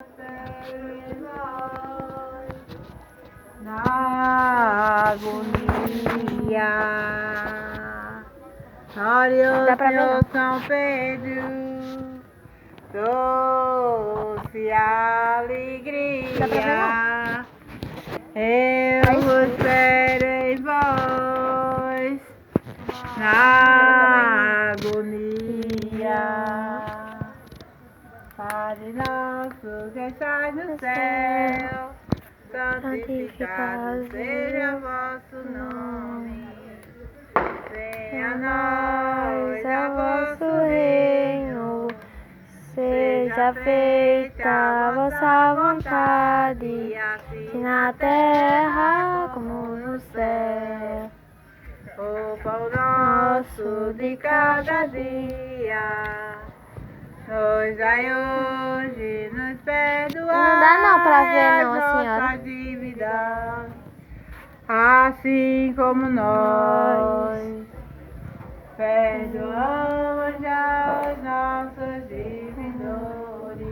Na agonia, glória ao Senhor São Pedro, doce alegria, eu vos espero em vós, na agonia. Padre nosso que estás no céu, santificado seja o vosso nome. Venha a nós o vosso reino, seja feita a vossa vontade, assim na terra como no céu. O pão nosso de cada dia, nos dai hoje, nos perdoai. Não dá não pra ver não, senhora. Nossas dívidas, assim como nós perdoamos aos nossos devedores.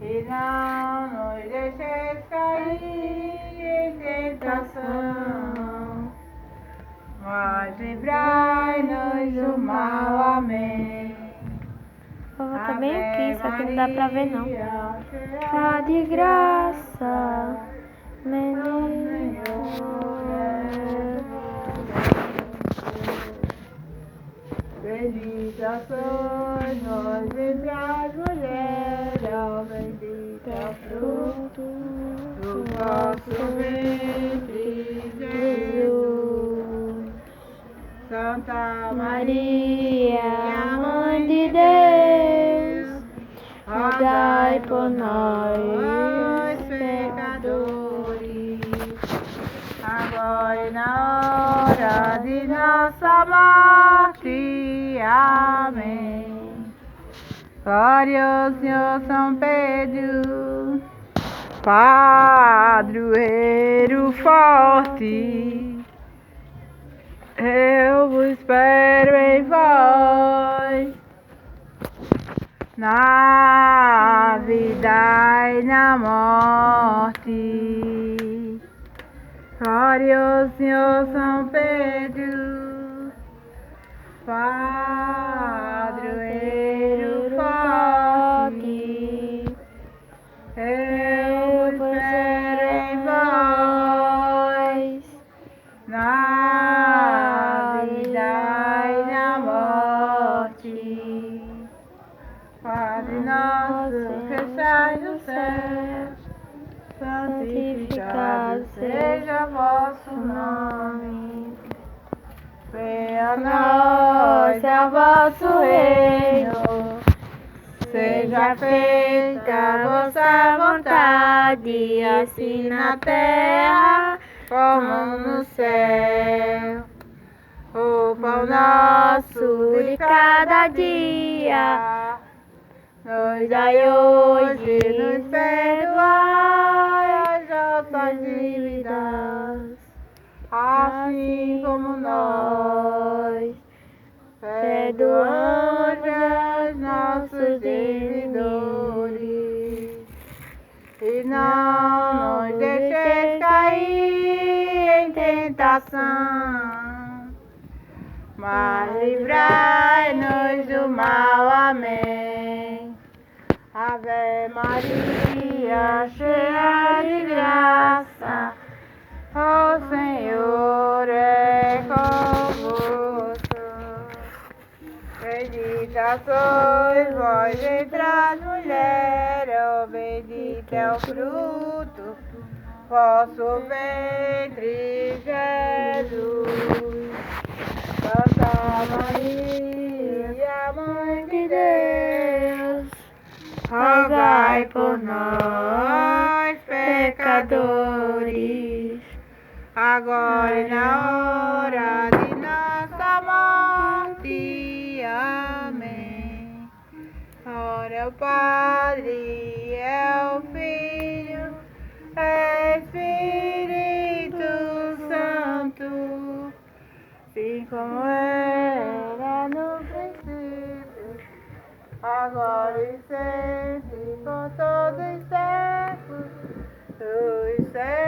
E não nos deixes cair em tentação, mas livrai-nos do mal. Amém. Vou botar bem aqui, só que não dá pra ver não. Cheia de graça, menina. Bendita sois vós entre as mulheres, ó bendito é o fruto do vosso ventre, Jesus. Santa Maria, Mãe de Deus, rogai por nós, pecadores, agora e na hora de nossa morte. Amém. Glória ao Senhor São Pedro, padroeiro forte, eu vos espero em vós, na vida e na morte. Glória ao Senhor São Pedro, padroeiro forte, eu vos espero em vós, na vida e na morte. Padre nosso que estás no céu, santificado seja o vosso nome. Venha a nós o vosso reino, seja feita a vossa vontade, assim na terra como no céu. O pão nosso de cada dia, nos dai hoje, nos perdoai as nossas dívidas, assim como nós perdoamos aos nossos devedores. E não nos deixes cair em tentação, mas livrai-nos do mal. Amém. Ave Maria, cheia de graça, o Senhor é convosco. Bendita sois vós entre as mulheres, oh, bendito é o fruto vosso ventre, Jesus. Santa Maria, Mãe de Deus, rogai por nós, pecadores, agora e na hora de nossa morte. Amém. Ora é o Padre, é o Filho, é Espírito Santo, assim como era no princípio, agora e sempre, com toda todos os séculos, dos séculos.